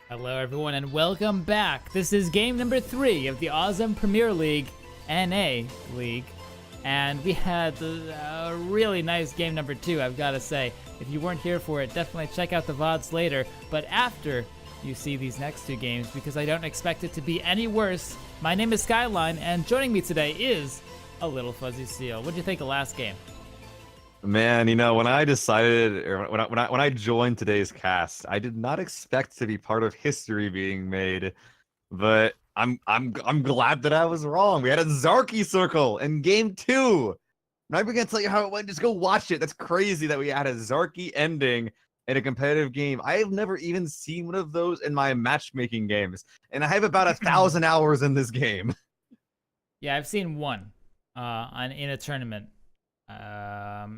Hello everyone and welcome back. This is game number 3 of the Auzom Premier League NA League. And we had a really nice game number 2, I've got to say. If you weren't here for it, definitely check out the VODs later. But after you see these next 2 games, because I don't expect it to be any worse, my name is Skyline, and joining me today is a little fuzzy seal. What'd you think of last game? Man, you know, when I decided, or when I joined today's cast, I did not expect to be part of history being made, but I'm glad that I was wrong. We had a Zarky circle in game 2. I'm not even gonna tell you how it went. Just go watch it. That's crazy that we had a Zarky ending in a competitive game. I have never even seen one of those in my matchmaking games, and I have about 1,000 hours in this game. Yeah, I've seen one in a tournament.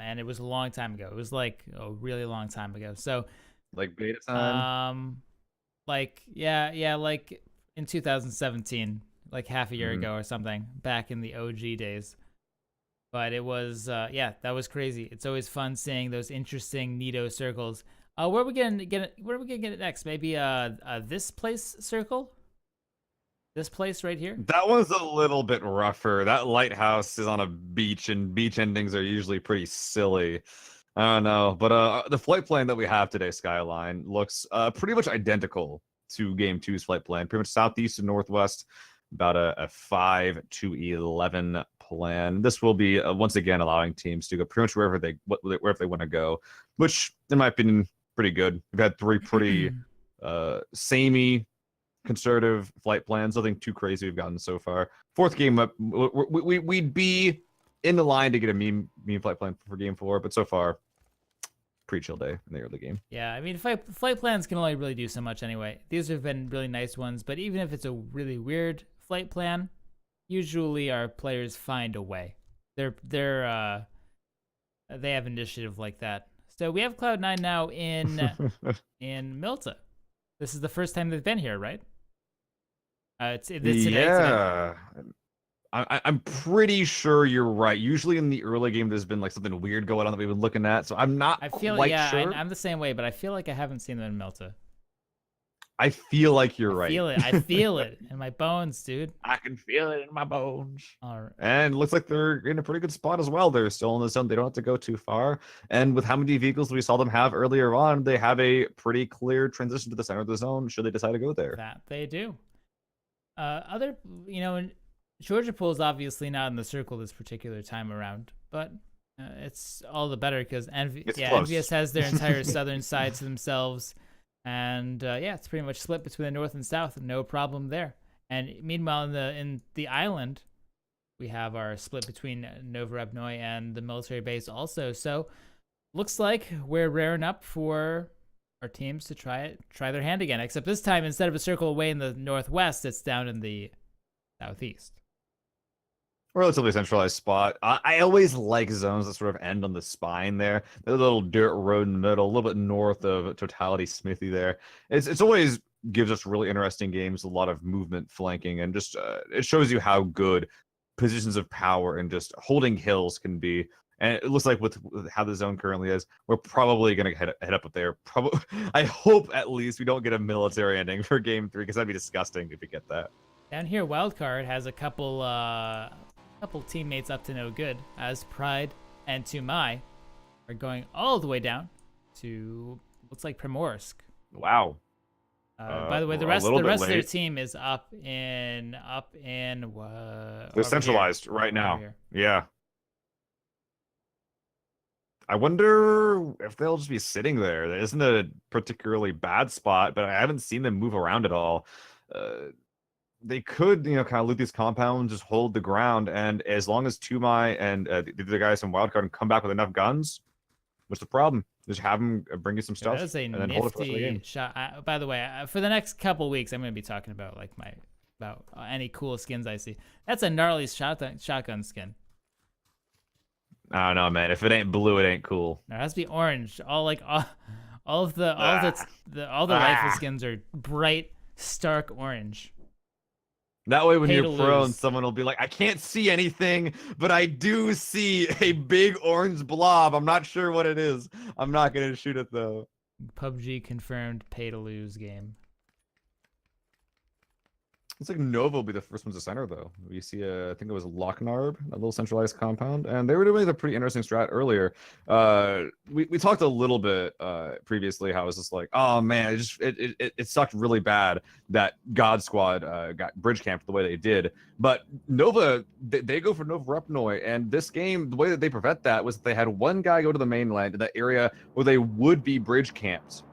And it was a long time ago. It was like a really long time ago. So Like beta time. Like like in 2017, like half a year ago or something, back in the OG days. But it was yeah, that was crazy. It's always fun seeing those interesting Nito circles. Where are we gonna get it? Where are we gonna get it next? Maybe this place circle? This place right here? That one's a little bit rougher. That lighthouse is on a beach, and beach endings are usually pretty silly. I don't know, but the flight plan that we have today, Skyline, looks pretty much identical to Game 2's flight plan. Pretty much southeast and northwest, about a 5 to 11 plan. This will be once again allowing teams to go pretty much wherever they want to go, which, in my opinion, pretty good. We've had 3 pretty samey conservative flight plans, nothing too crazy we've gotten so far. 4th game up, we'd be in the line to get a meme flight plan for game 4, but so far, pretty chill day in the early game. Yeah, I mean, flight plans can only really do so much anyway. These have been really nice ones, but even if it's a really weird flight plan, usually our players find a way. They have initiative like that. So we have Cloud9 now in Milta. This is the first time they've been here, right? It's today. Yeah. I'm pretty sure you're right. Usually in the early game, there's been like something weird going on that we've been looking at, so I'm not quite sure. I'm the same way, but I feel like I haven't seen them in Milta. I feel like you're right. I feel it in my bones, dude. I can feel it in my bones. All right. And it looks like they're in a pretty good spot as well. They're still in the zone. They don't have to go too far. And with how many vehicles we saw them have earlier on, they have a pretty clear transition to the center of the zone should they decide to go there. That they do. Georgia Pool is obviously not in the circle this particular time around, but it's all the better because Envious has their entire southern side to themselves. And yeah, it's pretty much split between the north and south. No problem there. And meanwhile, in the island, we have our split between Novorobnoy and the military base also. So looks like we're raring up for our teams to try their hand again. Except this time, instead of a circle away in the northwest, it's down in the southeast. Relatively centralized spot. I always like zones that sort of end on the spine there. The little dirt road in the middle, a little bit north of Totality Smithy there. It's always gives us really interesting games, a lot of movement, flanking, and just it shows you how good positions of power and just holding hills can be. And it looks like with how the zone currently is, we're probably going to head up there. Probably, I hope at least we don't get a military ending for Game 3, because that'd be disgusting if we get that. Down here, Wildcard has a couple teammates up to no good, as Pride and Tumai are going all the way down to, looks like Primorsk. Wow. By the way, the rest of their team is up in They're centralized right now. Yeah. I wonder if they'll just be sitting there. That isn't a particularly bad spot, but I haven't seen them move around at all. They could, kind of loot these compounds, just hold the ground, and as long as Tumai and the guys from Wildcard come back with enough guns, what's the problem? Just have them bring you some stuff. That is a nifty shot. By the way, for the next couple weeks, I'm going to be talking about about any cool skins I see. That's a gnarly shotgun skin. I don't know, man. If it ain't blue, it ain't cool. No, it has to be orange. All the rifle skins are bright, stark orange. That way when you're prone, someone will be like, I can't see anything, but I do see a big orange blob. I'm not sure what it is. I'm not going to shoot it, though. PUBG confirmed pay to lose game. It's like Nova will be the first ones to center, though. We see, I think it was Locknarb, a little centralized compound, and they were doing a pretty interesting strat earlier. We talked a little bit previously how it was just like, oh man, it sucked really bad that God Squad got bridge camped the way they did. But Nova, they go for Nova Repnoi, and this game, the way that they prevent that was that they had one guy go to the mainland in that area where they would be bridge camped,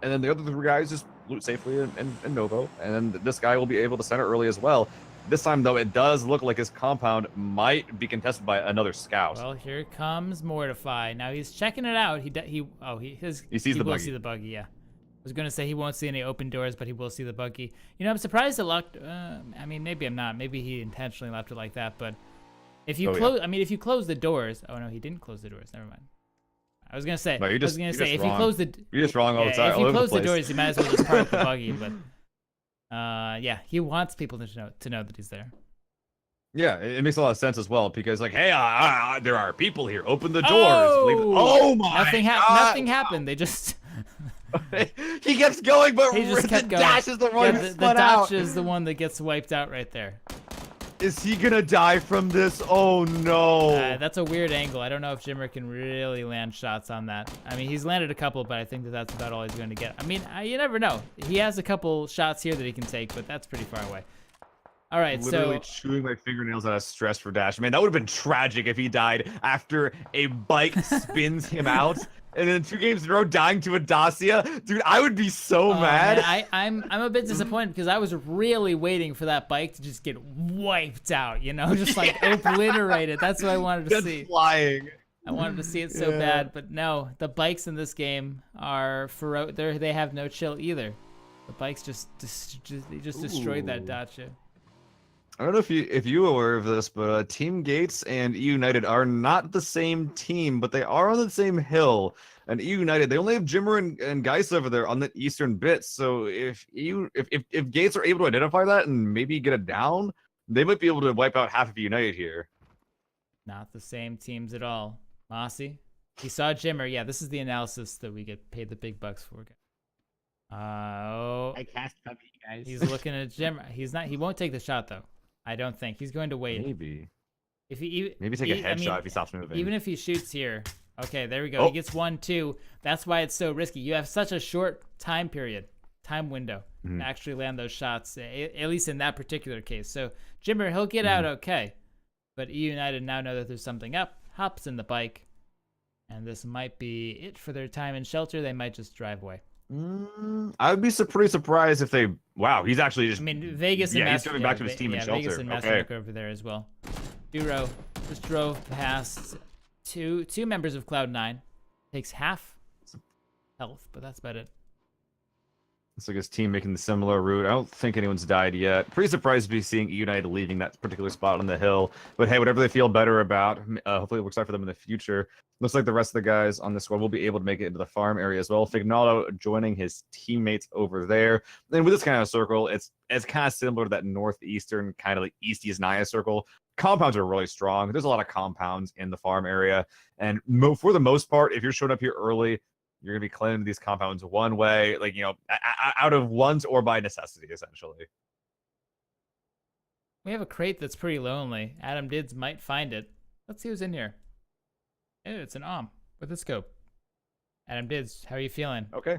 and then the other three guys just loot safely in Novo, and then this guy will be able to center early as well. This time, though, it does look like his compound might be contested by another scout. Well, here comes Mortify. Now he's checking it out. He sees the will buggy. See the buggy. Yeah, I was gonna say he won't see any open doors, but he will see the buggy. You know, I'm surprised it locked. I mean, maybe I'm not. Maybe he intentionally left it like that. But if you close, I mean, if you close the doors. Oh no, he didn't close the doors. Never mind. I was gonna say. No, if you're just wrong all the time. If you close the doors, you might as well just park the buggy. But yeah, he wants people to know that he's there. Yeah, it makes a lot of sense as well because, like, hey, there are people here. Open the doors. Oh, my! Nothing happened. They just. He kept going, but he just kept going. Dash is the one the dash is the one that gets wiped out right there. Is he gonna die from this? Oh no! That's a weird angle. I don't know if Jimmer can really land shots on that. I mean, he's landed a couple, but I think that's about all he's going to get. I mean, you never know. He has a couple shots here that he can take, but that's pretty far away. All right, literally chewing my fingernails out of stress for Dash. Man, that would have been tragic if he died after a bike spins him out. And then 2 games in a row dying to a Dacia. Dude, I would be so mad. Man, I'm a bit disappointed because I was really waiting for that bike to just get wiped out, you know, just like obliterated. That's what I wanted to see. Flying. I wanted to see it so bad, but no, the bikes in this game are they have no chill either. The bikes just destroyed that Dacia. I don't know if you were aware of this, but Team Gates and E United are not the same team, but they are on the same hill. And E United, they only have Jimmer and Geis over there on the eastern bit. So if Gates are able to identify that and maybe get it down, they might be able to wipe out half of United here. Not the same teams at all. Mossy, he saw Jimmer. Yeah, this is the analysis that we get paid the big bucks for. I cast puppy, guys. He's looking at Jimmer. He won't take the shot though. I don't think he's going to wait. Maybe. Maybe take a headshot if he stops moving. Even if he shoots here. Okay, there we go. He gets 1, 2. That's why it's so risky. You have such a short time window to actually land those shots, at least in that particular case. So Jimmer, he'll get out okay. But E United now know that there's something up, hops in the bike, and this might be it for their time in shelter. They might just drive away. I would be pretty surprised if they. Wow, he's actually just. I mean, Vegas and he's coming back to his team in shelter. Vegas and Mastermind over there as well. Duro just drove past two members of Cloud9. Takes half health, but that's about it. It's like his team making the similar route. I don't think anyone's died yet. Pretty surprised to be seeing United leaving that particular spot on the hill. But hey, whatever they feel better about, hopefully it works out for them in the future. Looks like the rest of the guys on the squad will be able to make it into the farm area as well. Fignolo joining his teammates over there. And with this kind of circle, it's kind of similar to that northeastern kind of like East Naya circle. Compounds are really strong. There's a lot of compounds in the farm area. And for the most part, if you're showing up here early, you're going to be claiming these compounds one way, like, you know, out of ones or by necessity, essentially. We have a crate that's pretty lonely. Adam Dids might find it. Let's see who's in here. Hey, it's an AUM with a scope. Adam Dids, how are you feeling? Okay.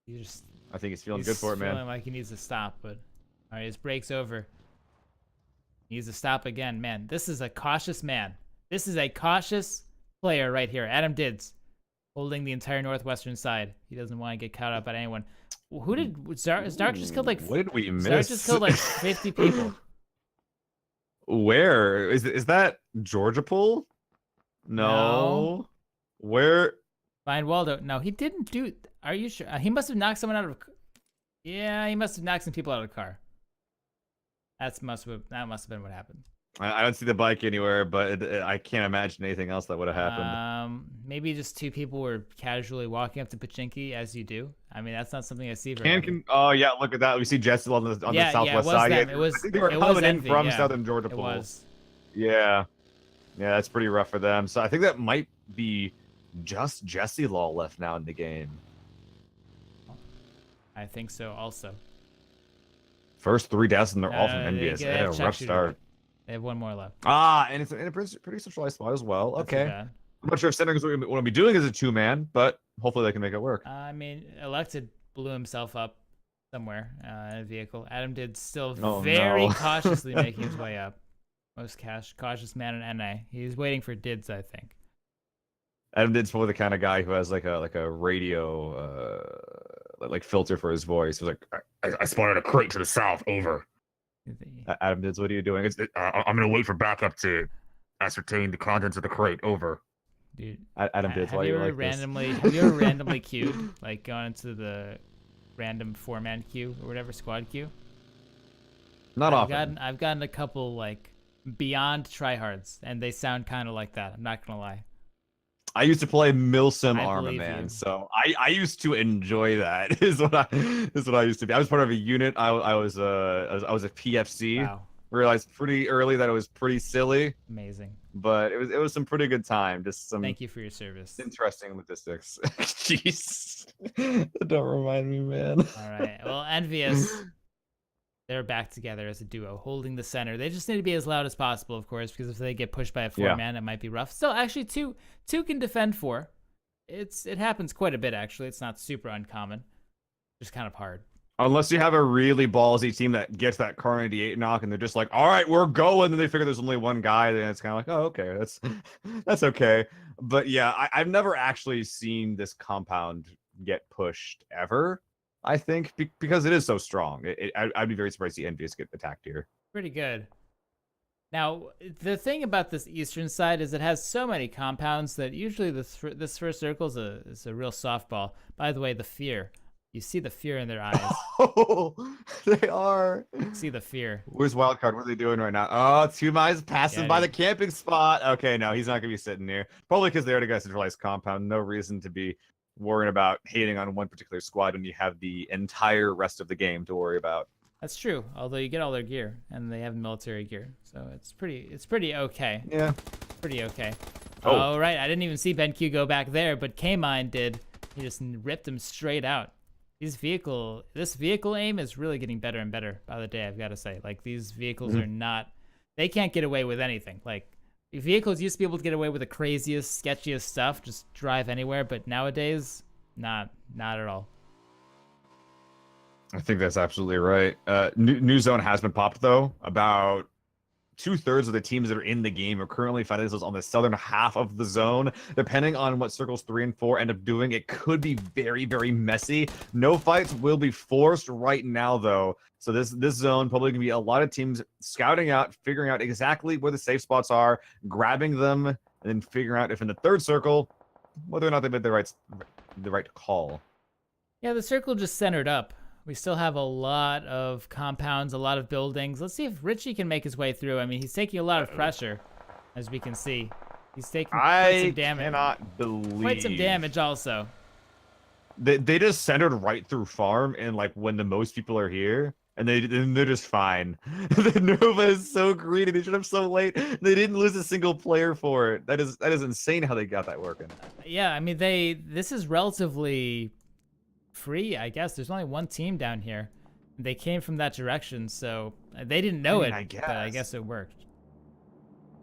I think he's feeling good for it, man. Feeling like he needs to stop, but all right, his break's over. He needs to stop again, man. This is a cautious man. This is a cautious player right here. Adam Dids, holding the entire northwestern side. He doesn't want to get caught up by anyone. Who did Stark just killed like? What did we miss? Stark just killed like 50 people. Where is that Georgia Pool? No. Where? Find Waldo. No, he didn't do. Are you sure? He must have knocked someone out of. Yeah, he must have knocked some people out of the car. That must have been what happened. I don't see the bike anywhere, but I can't imagine anything else that would have happened. Maybe just 2 people were casually walking up to Pachinki, as you do. I mean, that's not something I see very often. Oh yeah, look at that. We see Jesse on the southwest side. Them. It was. I think they were coming in from southern Georgia. It was. Yeah, that's pretty rough for them. So I think that might be just Jesse Law left now in the game. I think so, also. First 3 deaths and they're all from They Envious. Yeah, have rough start. They have one more left. And it's in a pretty centralized spot as well. Not too Okay. bad. I'm not sure if Centering is what we'll be doing as a 2-man, but hopefully they can make it work. I mean, Elected blew himself up somewhere in a vehicle. Adam did still cautiously making his way up. Most cautious man in NA. He's waiting for Dids, I think. Adam Did's probably the kind of guy who has like a radio like filter for his voice. He's like, I spotted a crate to the south. Over. Adam Dids, what are you doing? I'm gonna wait for backup to ascertain the contents of the crate. Over. Dude, Adam Dids, why are you like this? Have you ever randomly queued, like gone into the random 4-man queue or whatever, squad queue? Not often. I've gotten a couple like beyond tryhards, and they sound kind of like that. I'm not gonna lie. I used to play Milsim Arma, man. So I used to enjoy that. Is what I used to be. I was part of a unit. I was a PFC. Wow. Realized pretty early that it was pretty silly. Amazing. But it was some pretty good time. Just some. Thank you for your service. Interesting logistics. Jeez. Don't remind me, man. All right. Well, Envious. They're back together as a duo, holding the center. They just need to be as loud as possible, of course, because if they get pushed by a 4-man, it might be rough. Still, actually, two can defend 4. It happens quite a bit, actually. It's not super uncommon. Just kind of hard. Unless you have a really ballsy team that gets that car 98 knock, and they're just like, all right, we're going. And they figure there's only one guy, then it's kind of like, oh, okay, that's okay. But yeah, I've never actually seen this compound get pushed ever. I think because it is so strong. I'd be very surprised to see Envious get attacked here. Pretty good. Now, the thing about this eastern side is it has so many compounds that usually this first circle is a real softball. By the way, the fear. You see the fear in their eyes. Oh, they are. You see the fear. Where's Wildcard? What are they doing right now? Oh, 2-Mi's passing by the camping spot. Okay, no, he's not going to be sitting here. Probably because they already got a centralized compound. No reason to be worrying about hating on one particular squad when you have the entire rest of the game to worry about. That's true. Although you get all their gear and they have military gear, so it's pretty okay. Yeah, pretty okay. Oh, right. I didn't even see BenQ go back there, but K-Mine did. He just ripped him straight out. This vehicle aim is really getting better and better by the day. I've got to say, like these vehicles are not. They can't get away with anything. Like vehicles used to be able to get away with the craziest, sketchiest stuff, just drive anywhere, but nowadays, not at all. I think that's absolutely right. New zone has been popped though. About 2/3 of the teams that are in the game are currently finding themselves on the southern half of the zone. Depending on what circles 3 and 4 end up doing, it could be very, very messy. No fights will be forced right now though. So this zone probably gonna be a lot of teams scouting out, figuring out exactly where the safe spots are, grabbing them, and then figuring out if in the 3rd circle whether or not they made the right call. Yeah, the circle just centered up. We still have a lot of compounds, a lot of buildings. Let's see if Richie can make his way through. I mean, he's taking a lot of pressure, as we can see. He's taking quite some damage. I cannot believe. Quite some damage also. They just centered right through farm, and like when the most people are here, and they're just fine. The Nova is so greedy. They should have so late. They didn't lose a single player for it. That is insane how they got that working. Yeah, I mean this is relatively free, I guess. There's only one team down here. They came from that direction, so they didn't know it. But I guess it worked.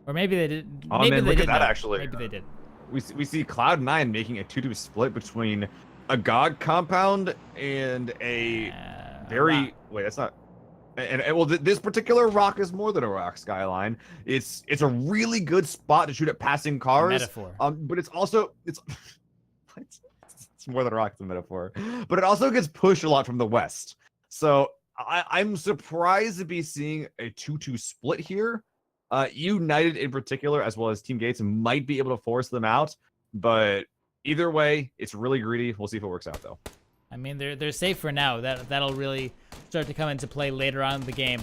Or maybe they didn't. Oh man, look at that actually. Maybe they did. We see Cloud9 making a 2-2 split between a God compound and a very wait. That's not. And well, this particular rock is more than a rock, Skyline. It's a really good spot to shoot at passing cars. Metaphor. But it's also it's more than a rock, it's a metaphor. But it also gets pushed a lot from the west. So I'm surprised to be seeing a 2-2 split here. United in particular, as well as Team Gates, might be able to force them out. But either way, it's really greedy. We'll see if it works out though. I mean, they're safe for now. That'll really start to come into play later on in the game.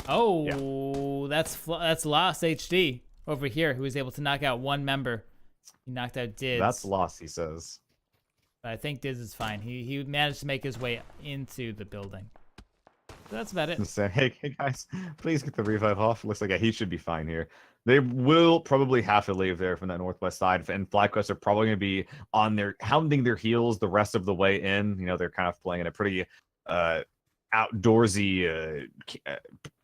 Oh, yeah. That's Lost HD over here, who was able to knock out one member. He knocked out Diz. That's Lost, he says. But I think Diz is fine. He managed to make his way into the building. So that's about it. Say, hey guys, please get the revive off. Looks like he should be fine here. They will probably have to leave there from that northwest side, and FlyQuest are probably going to be on their hounding their heels the rest of the way in. You know, they're kind of playing in a pretty outdoorsy.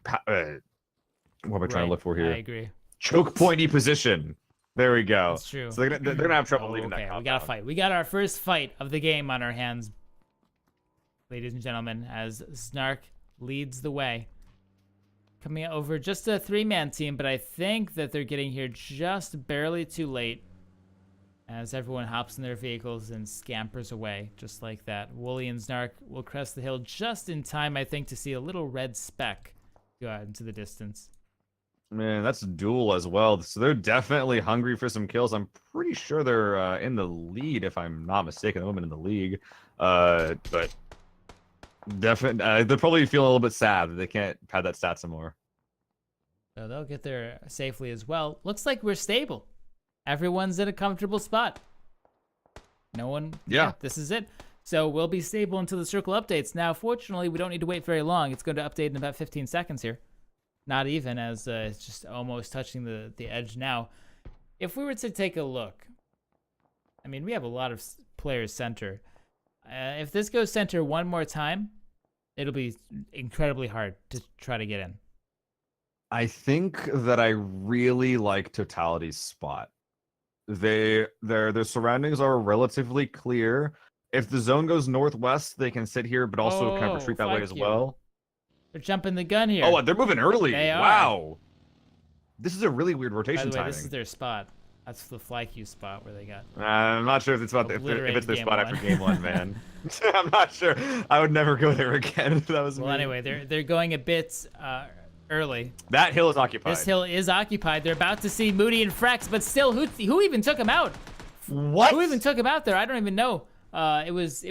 What am I trying to look for here? I agree. Choke pointy position. There we go. That's true. So they're gonna have trouble leaving that compound. We got a fight. We got our first fight of the game on our hands, ladies and gentlemen, as Snark leads the way. Coming over just a 3-man team, but I think that they're getting here just barely too late as everyone hops in their vehicles and scampers away just like that. Wooly and Snark will crest the hill just in time, I think, to see a little red speck go out into the distance. Man, that's a duel as well. So they're definitely hungry for some kills. I'm pretty sure they're in the lead, if I'm not mistaken. The women in the league. But definitely, they're probably feeling a little bit sad that they can't pad that stat some more. So they'll get there safely as well. Looks like we're stable. Everyone's in a comfortable spot. No one. Yeah. This is it. So we'll be stable until the circle updates. Now, fortunately, we don't need to wait very long. It's going to update in about 15 seconds here. Not even, as it's just almost touching the edge now. If we were to take a look, I mean, we have a lot of players center. If this goes center one more time, it'll be incredibly hard to try to get in. I think that I really like Totality's spot. Their surroundings are relatively clear. If the zone goes northwest, they can sit here, but also kind of retreat that way as well. They're jumping the gun here. Oh, they're moving early. They are. Wow. This is a really weird rotation timing. By the way, this is their spot. That's the fly queue spot where they got. I'm not sure if it's about if it's their spot after game one, man. I'm not sure. I would never go there again if that was me. Well, anyway, they're going a bit early. That hill is occupied. This hill is occupied. They're about to see Moody and Frex, but still, who even took him out? What? Who even took him out there? I don't even know. It was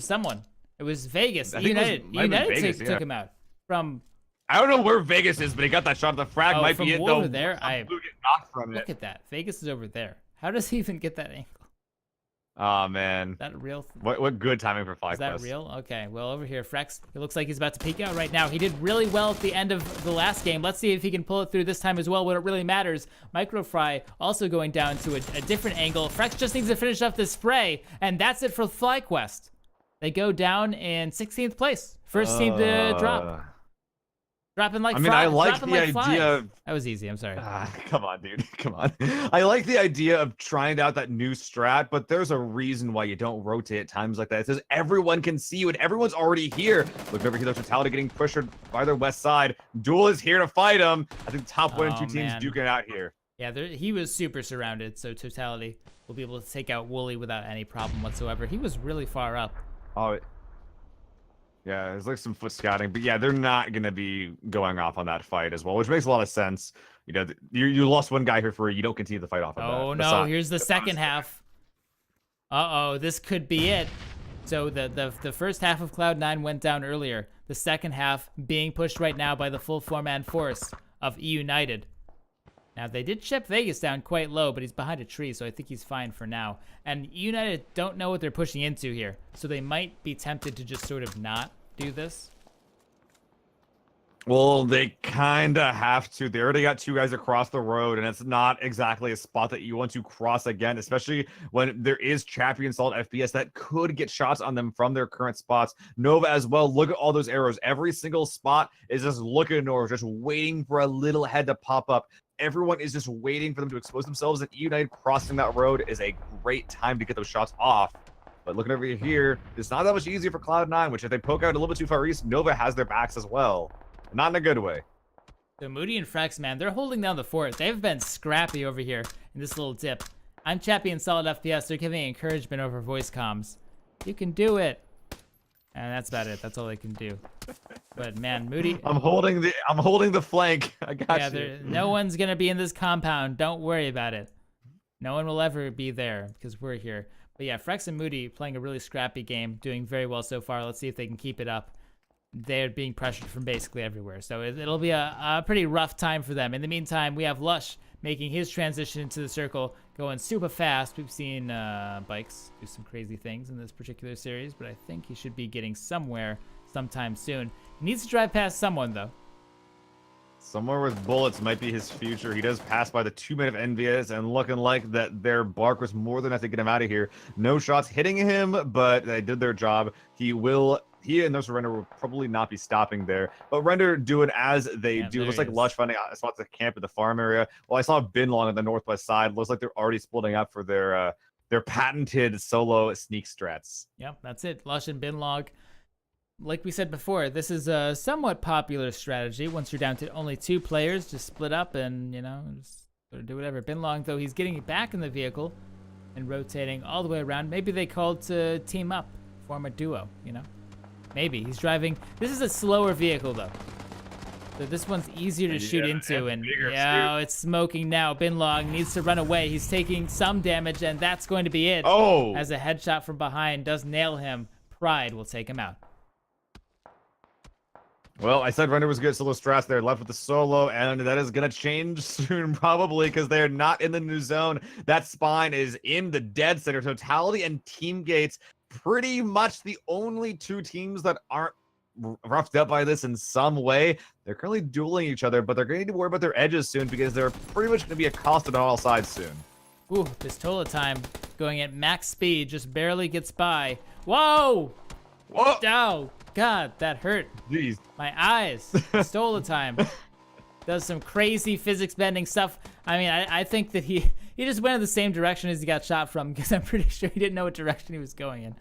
someone. It was Vegas. United took him out from. I don't know where Vegas is, but he got that shot. The frag might be it though. Over there, from look at that. Vegas is over there. How does he even get that angle? Oh man. Is that real? What good timing for FlyQuest. Is that real? Okay. Well, over here, Frex. It looks like he's about to peek out right now. He did really well at the end of the last game. Let's see if he can pull it through this time as well. When it really matters. Microfry also going down to a different angle. Frex just needs to finish up the spray, and that's it for FlyQuest. They go down in 16th place. First team to drop. Dropping like I like the idea of... That was easy, I'm sorry. Come on, dude. Come on. I like the idea of trying out that new strat, but there's a reason why you don't rotate at times like that. It says everyone can see you, and everyone's already here. Look over here, the Totality getting pushed by their west side. Duel is here to fight him. I think the top one and two teams duking it out here. Yeah, he was super surrounded, so Totality will be able to take out Wooly without any problem whatsoever. He was really far up. Oh, yeah, there's like some foot scouting, but yeah, they're not gonna be going off on that fight as well, which makes a lot of sense. You know, you lost one guy here for you don't continue the fight off of that. Oh no, here's the second half. Uh-oh, this could be it. So the first half of Cloud9 went down earlier. The second half being pushed right now by the full 4-man force of E United. Now, they did chip Vegas down quite low, but he's behind a tree, so I think he's fine for now. And United don't know what they're pushing into here, so they might be tempted to just sort of not do this. Well, they kind of have to. They already got two guys across the road, and it's not exactly a spot that you want to cross again, especially when there is champion solid FPS that could get shots on them from their current spots. Nova as well, look at all those arrows. Every single spot is just looking or just waiting for a little head to pop up. Everyone is just waiting for them to expose themselves, and United crossing that road is a great time to get those shots off. But looking over here, it's not that much easier for Cloud9, which if they poke out a little bit too far east, Nova has their backs as well. Not in a good way. So Moody and Frex, man, they're holding down the fort. They've been scrappy over here in this little dip. I'm Chappy and Solid FPS. They're giving encouragement over voice comms. You can do it. And that's about it. That's all they can do. But man, Moody, I'm holding the flank. I got you. No one's gonna be in this compound. Don't worry about it. No one will ever be there because we're here. But yeah, Frex and Moody playing a really scrappy game, doing very well so far. Let's see if they can keep it up. They're being pressured from basically everywhere, so it'll be a pretty rough time for them. In the meantime, we have Lush making his transition into the circle, going super fast. We've seen Bikes do some crazy things in this particular series, but I think he should be getting somewhere sometime soon. He needs to drive past someone, though. Somewhere with bullets might be his future. He does pass by the 2-minute NVS, and looking like that their bark was more than enough to get him out of here. No shots hitting him, but they did their job. He will he and Render will probably not be stopping there. But Render doing as they do. Looks like Lush finding a spot to camp in the farm area. Well, I saw Binlong on the northwest side. Looks like they're already splitting up for their patented solo sneak strats. Yep, that's it. Lush and Binlong. Like we said before, this is a somewhat popular strategy. Once you're down to only 2 players, just split up and, you know, just do whatever. Binlong, though, he's getting back in the vehicle and rotating all the way around. Maybe they called to team up, form a duo, you know? Maybe. He's driving. This is a slower vehicle, though. So this one's easier to shoot into. And, yeah, it's smoking now. Binlong needs to run away. He's taking some damage, and that's going to be it. Oh! As a headshot from behind does nail him. Pride will take him out. Well, I said Render was good solo strats. They're left with the solo, and that is going to change soon, probably, because they're not in the new zone. That spine is in the dead center. Totality and Team Gates, pretty much the only 2 teams that aren't roughed up by this in some way. They're currently dueling each other, but they're going to need to worry about their edges soon because they're pretty much going to be accosted on all sides soon. Ooh, Pistola time going at max speed, just barely gets by. Whoa! Whoa! Oh, God, that hurt. Jeez. My eyes. Pistola time. Does some crazy physics bending stuff. I mean, I think that he just went in the same direction as he got shot from, because I'm pretty sure he didn't know what direction he was going in.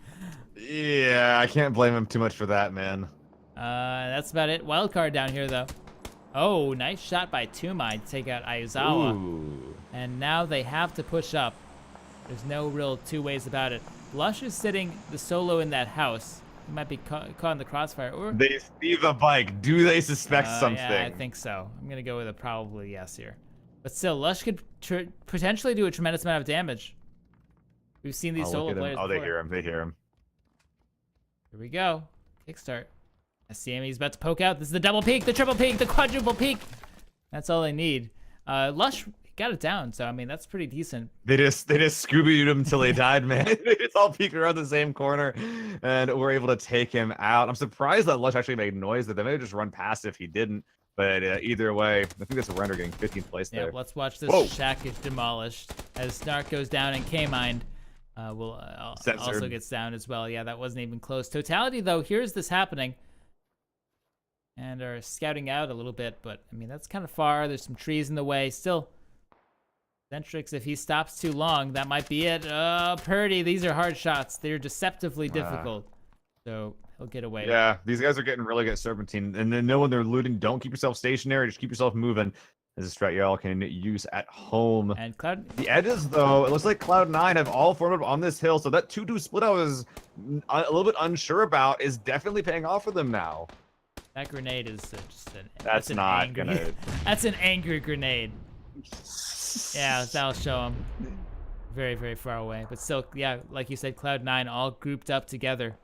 Yeah, I can't blame him too much for that, man. That's about it. Wild card down here, though. Oh, nice shot by Tumai to take out Aizawa. Ooh. And now they have to push up. There's no real 2 ways about it. Lush is sitting the solo in that house. He might be caught in the crossfire. Or they see the bike. Do they suspect something? Yeah, I think so. I'm going to go with a probably yes here. But still, Lush could potentially do a tremendous amount of damage. We've seen these solo players before. They hear him. They hear him. Here we go. Kickstart. I see him. He's about to poke out. This is the double peek, the triple peek, the quadruple peek. That's all they need. Lush got it down, so I mean that's pretty decent. They just Scooby-Dooed him until he died, man. They just all peek around the same corner, and we're able to take him out. I'm surprised that Lush actually made noise. That they may have just run past if he didn't. But either way, I think that's a Render getting 15th place there. Yeah, let's watch this shack get demolished as Snark goes down and K-Mind will also gets down as well. Yeah, that wasn't even close. Totality, though, here's this happening. And are scouting out a little bit, but I mean, that's kind of far. There's some trees in the way. Still, Centrix, if he stops too long, that might be it. Purdy, these are hard shots. They're deceptively difficult. So he'll get away. Yeah, these guys are getting really good at Serpentine. And then know when they're looting, don't keep yourself stationary. Just keep yourself moving. This is a strat y'all can use at home. And Cloud... The edges, though, it looks like Cloud9 have all formed up on this hill. So that 2-2 split I was a little bit unsure about is definitely paying off for them now. That grenade is just an... That's not angry, gonna... That's an angry grenade. Yeah, that'll show him. Very, very far away. But still, yeah, like you said, Cloud9 all grouped up together.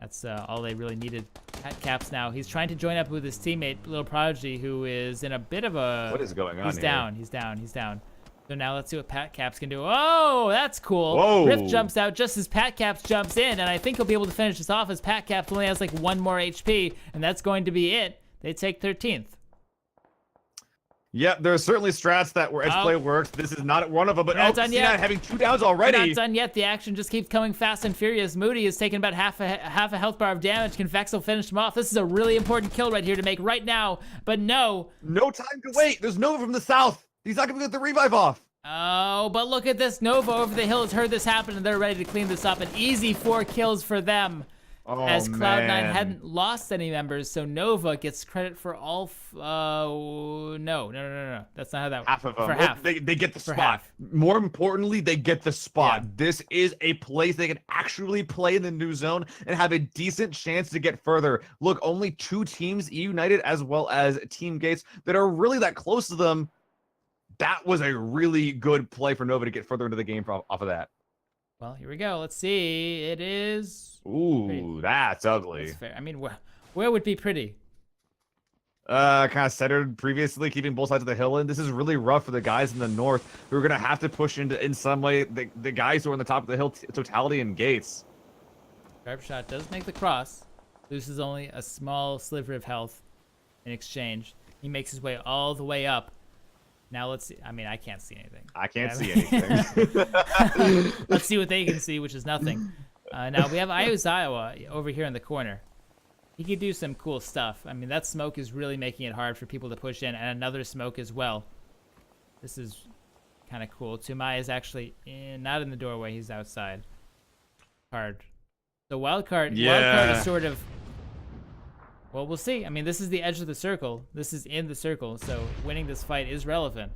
That's all they really needed. Pat Caps now. He's trying to join up with his teammate, Little Prodigy, who is in a bit of a... What is going on He's here? down. He's down. He's down. So now let's see what Pat Caps can do. Oh, that's cool. Whoa. Rift jumps out just as Pat Caps jumps in, and I think he'll be able to finish this off as Pat Caps only has like 1 more HP, and that's going to be it. They take 13th. Yeah, there are certainly strats that where edge play works. This is not one of them, but C9 having 2 downs already. We're not done yet. The action just keeps coming fast and furious. Moody is taking about half a health bar of damage. Can Vexel finish him off? This is a really important kill right here to make right now, but no. No time to wait. There's Nova from the south. He's not going to get the revive off. Oh, but look at this. Nova over the hill has heard this happen, and they're ready to clean this up. An easy 4 kills for them. Oh, as Cloud9 hadn't lost any members, so Nova gets credit for all. No. That's not how that works. Half of them. For half. They get the For spot. half. More importantly, they get the spot. Yeah. This is a place they can actually play in the new zone and have a decent chance to get further. Look, only 2 teams, United as well as Team Gates, that are really that close to them. That was a really good play for Nova to get further into the game off of that. Well, here we go. Let's see. It is. Ooh, pretty. That's ugly. That's fair. I mean, where would be pretty? Kind of centered previously, keeping both sides of the hill in. This is really rough for the guys in the north who are going to have to push into, in some way, the guys who are on the top of the hill, Totality and Gates. Sharp shot does make the cross. Loses only a small sliver of health in exchange. He makes his way all the way up. Now let's see. I mean, I can't see anything. I can't see anything. Let's see what they can see, which is nothing. Now we have Aizawa over here in the corner. He could do some cool stuff. I mean, that smoke is really making it hard for people to push in, and another smoke as well. This is kind of cool. Tumai is actually not in the doorway. He's outside. Card. So wild card is sort of... Well, we'll see. I mean, this is the edge of the circle. This is in the circle, so winning this fight is relevant.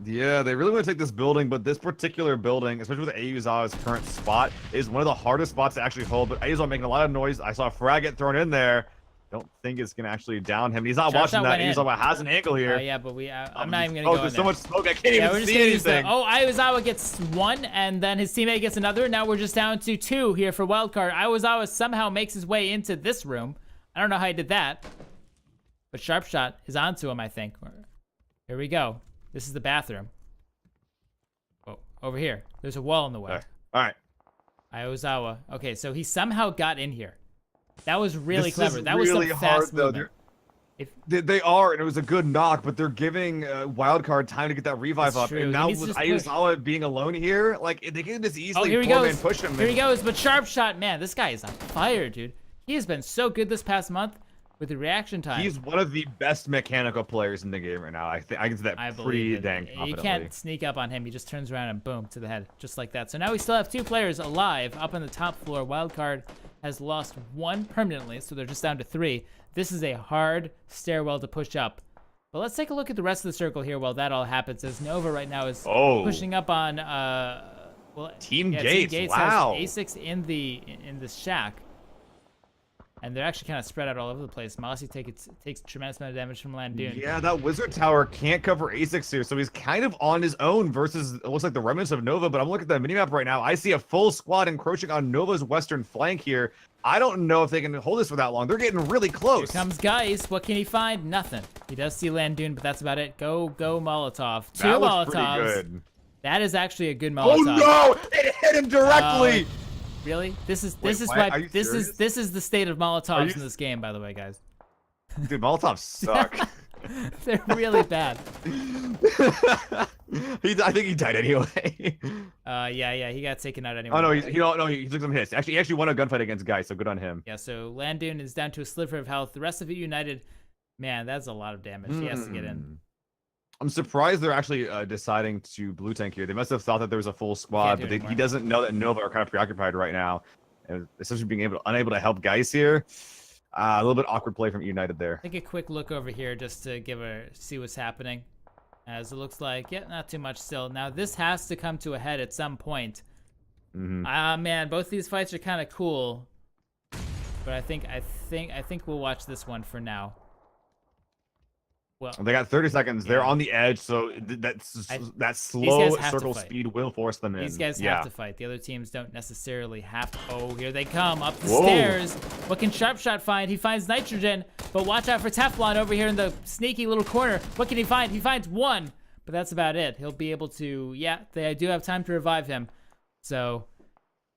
Yeah, they really want to take this building, but this particular building, especially with Aizawa's current spot, is one of the hardest spots to actually hold. But Aizawa making a lot of noise. I saw a frag get thrown in there. Don't think it's gonna actually down him. He's not watching that. Aizawa has an angle here. Yeah, but I'm not even gonna go. There's so much smoke. I can't even see anything. Aizawa gets one, and then his teammate gets another. Now we're just down to 2 here for wildcard. Aizawa somehow makes his way into this room. I don't know how he did that, but Sharpshot is onto him, I think. Here we go. This is the bathroom. Oh, over here. There's a wall in the way. All right. Aizawa. Okay, so he somehow got in here. That was really clever. That was some fast movement. They are, and it was a good knock, but they're giving Wildcard time to get that revive up. And now with Aizawa being alone here, like, they can just easily push him. Here he goes, but Sharpshot, man, this guy is on fire, dude. He has been so good this past month with the reaction time. He's one of the best mechanical players in the game right now. I can say that pretty dang confidently. You can't sneak up on him. He just turns around and boom, to the head, just like that. So now we still have 2 players alive up on the top floor. Wildcard has lost 1 permanently, so they're just down to 3. This is a hard stairwell to push up. But let's take a look at the rest of the circle here while that all happens, as Nova right now is pushing up on Team Gates. Wow. Has A6 in the shack. And they're actually kind of spread out all over the place. Mossy takes a tremendous amount of damage from Landoon. Yeah, that Wizard Tower can't cover A6 here, so he's kind of on his own versus, it looks like, the remnants of Nova. But I'm looking at the minimap right now. I see a full squad encroaching on Nova's western flank here. I don't know if they can hold this for that long. They're getting really close. Here comes Geist. What can he find? Nothing. He does see Landoon, but that's about it. Go Molotov. 2 Molotovs. Pretty good. That is actually a good Molotov. Oh no! It hit him directly! Really? This is the state of Molotovs in this game, by the way, guys. Dude, Molotovs suck. They're really bad. I think he died anyway. Yeah, he got taken out anyway. Oh no, he took some hits. He actually won a gunfight against Guy, so good on him. Yeah, so Landoon is down to a sliver of health. The rest of it united. Man, that's a lot of damage. He has to get in. I'm surprised they're actually deciding to blue tank here. They must have thought that there was a full squad, but he doesn't know that Nova are kind of preoccupied right now, and especially being unable to help guys here. A little bit awkward play from United there. Take a quick look over here just to see what's happening, as it looks like not too much still. Now this has to come to a head at some point. Man, both these fights are kind of cool, but I think we'll watch this one for now. Well, they got 30 seconds. They're on the edge, so that slow circle speed will force them in. These guys have to fight. The other teams don't necessarily have to. Oh, here they come up the stairs. What can Sharpshot find? He finds nitrogen, but watch out for Teflon over here in the sneaky little corner. What can he find? He finds 1, but that's about it. He'll be able to, they do have time to revive him. So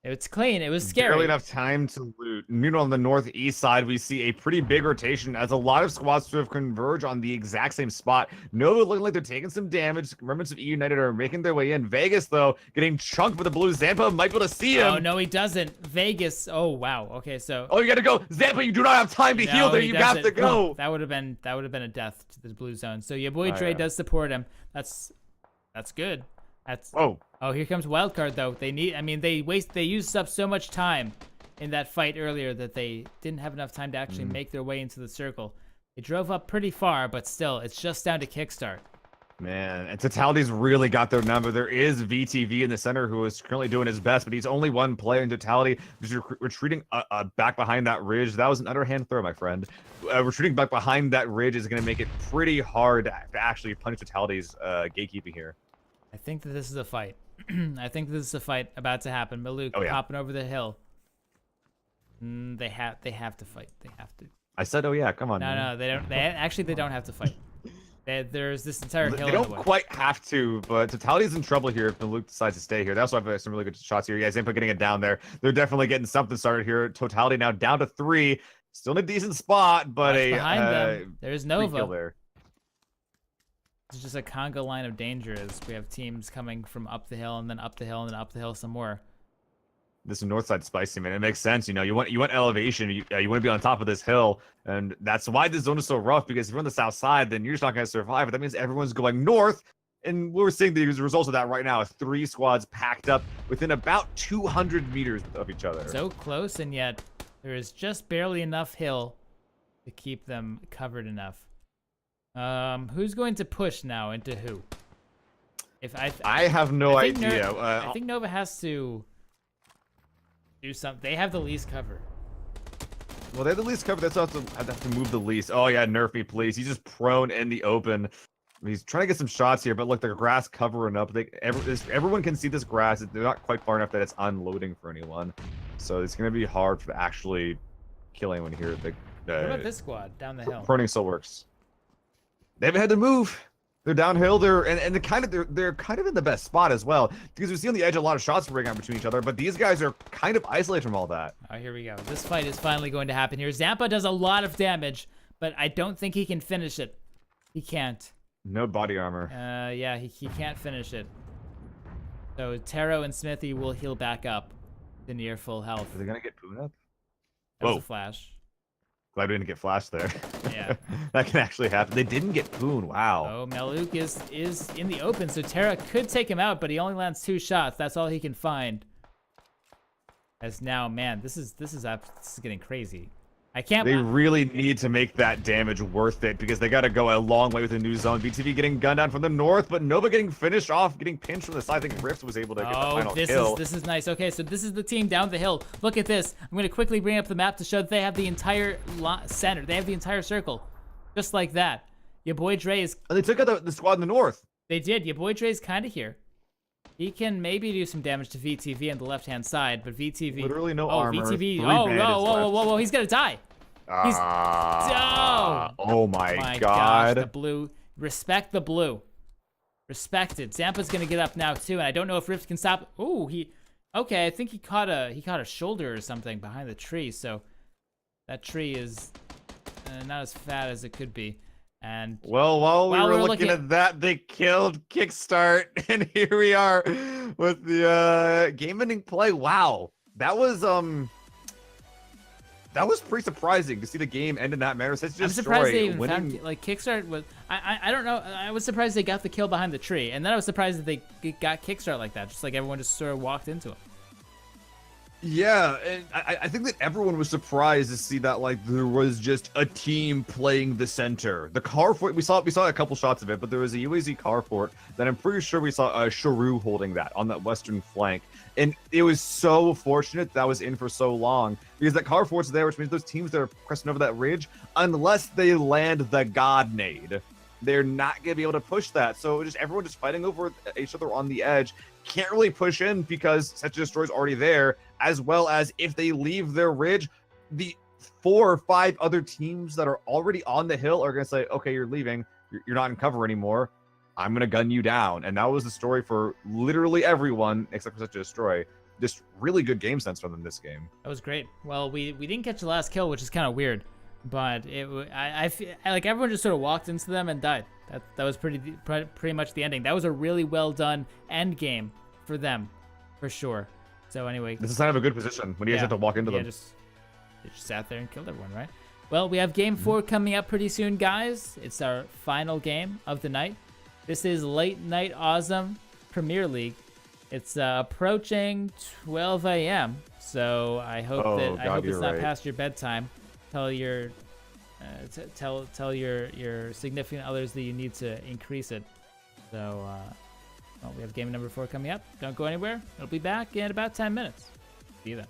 it's clean. It was scary. Barely enough time to loot. Meanwhile, on the northeast side, we see a pretty big rotation as a lot of squads sort of converge on the exact same spot. Nova looking like they're taking some damage. Remnants of E United are making their way in. Vegas, though, getting chunked with the blue. Zampa might be able to see him. Oh, no, he doesn't. Vegas. Oh, wow. Okay, so. Oh, you got to go. Zampa, you do not have time to heal there. You have to go. That would have been a death to the blue zone. So your boy Dre does support him. That's good. Oh, here comes Wildcard though. They used up so much time in that fight earlier that they didn't have enough time to actually make their way into the circle. They drove up pretty far, but still, it's just down to kickstart. Man, and Totality's really got their number. There is VTV in the center who is currently doing his best, but he's only 1 player in Totality. Just retreating back behind that ridge. That was an underhand throw, my friend. Retreating back behind that ridge is going to make it pretty hard to actually punish Totality's gatekeeping here. I think that this is a fight. I think this is a fight about to happen. Maluk hopping over the hill. They have to fight. They have to. I said, oh yeah, come on. No, they don't. They don't have to fight. There's this entire hill. They don't quite have to, but Totality's in trouble here if Maluk decides to stay here. That's why I have some really good shots here. Yeah, Zampa getting it down there. They're definitely getting something started here. Totality now down to 3. Still in a decent spot, but behind them. There's Nova. There. It's just a conga line of danger as we have teams coming from up the hill and then up the hill and then up the hill some more. this north side spicy, man. It makes sense. You know, you want elevation. You want to be on top of this hill, and that's why this zone is so rough. Because if you're on the south side, then you're just not going to survive. But that means everyone's going north, and we're seeing the results of that right now. 3 squads packed up within about 200 meters of each other. So close, and yet there is just barely enough hill to keep them covered enough. Who's going to push now into who? If I have no idea. I think Nova has to do something. They have the least cover. Well, they have the least cover. That's also have to move the least. Oh yeah, Nerfy, please. He's just prone in the open. He's trying to get some shots here, but look, the grass covering up. Everyone can see this grass. They're not quite far enough that it's unloading for anyone. So it's going to be hard to actually kill anyone here. What about this squad down the hill? Proning still works. They haven't had to move. They're downhill. They're kind of in the best spot as well, because we see on the edge a lot of shots breaking out between each other. But these guys are kind of isolated from all that. Oh, here we go. This fight is finally going to happen here. Zampa does a lot of damage, but I don't think he can finish it. He can't. No body armor. Yeah, he can't finish it. So Taro and Smithy will heal back up to near full health. Are they gonna get Poon up? That was a flash. Glad we didn't get flashed there. Yeah. That can actually happen. They didn't get Poon. Wow. Oh, Maluk is in the open, so Tara could take him out, but he only lands 2 shots. That's all he can find. As now, man, this is getting crazy. I can't. They really need to make that damage worth it, because they got to go a long way with the new zone. BTV getting gunned down from the north, but Nova getting finished off, getting pinched from the side. I think Rift was able to get the final kill. This is nice. Okay, so this is the team down the hill. Look at this. I'm going to quickly bring up the map to show that they have the entire center. They have the entire circle, just like that. Your boy Dre is. And they took out the squad in the north. They did. Your boy Dre is kind of here. He can maybe do some damage to VTV on the left-hand side, but VTV. Literally no armor. VTV. Whoa! He's gonna die. He's oh my god. Gosh, the blue. Respect the blue. Respect it. Zampa's gonna get up now too, and I don't know if Rift can stop. Ooh, okay, I think he caught a shoulder or something behind the tree, so that tree is not as fat as it could be. And well, while we were looking at that, they killed Kickstart, and here we are with the game-ending play. Wow, that was pretty surprising to see the game end in that manner. Such a I'm surprised they even found, like, Kickstart was. I don't know. I was surprised they got the kill behind the tree, and then I was surprised that they got Kickstart like that. Just like everyone just sort of walked into him. Yeah, and I think that everyone was surprised to see that, like, there was just a team playing the center. The carport, we saw a couple shots of it, but there was a UAZ carport that I'm pretty sure we saw Sharu holding that on that western flank. And it was so fortunate that was in for so long, because that carport's there, which means those teams that are pressing over that ridge, unless they land the God nade, they're not going to be able to push that. So just everyone just fighting over each other on the edge. Can't really push in because Such a Destroy's already there, as well as if they leave their ridge, the 4 or 5 other teams that are already on the hill are going to say, okay, you're leaving. You're not in cover anymore. I'm going to gun you down. And that was the story for literally everyone except for Such a Destroy. Just really good game sense from them this game. That was great. Well, we didn't catch the last kill, which is kind of weird. But I feel like everyone just sort of walked into them and died. That was pretty much the ending. That was a really well done end game for them, for sure. So anyway, this is kind of a good position when you guys have to walk into them. They just sat there and killed everyone, right? Well, we have game 4 coming up pretty soon, guys. It's our final game of the night. This is Late Night Auzom Premier League. It's approaching 12 a.m. So I hope it's not past your bedtime. Tell your tell your significant others that you need to increase it. So well, we have game number 4 coming up. Don't go anywhere. It'll be back in about 10 minutes. See you then.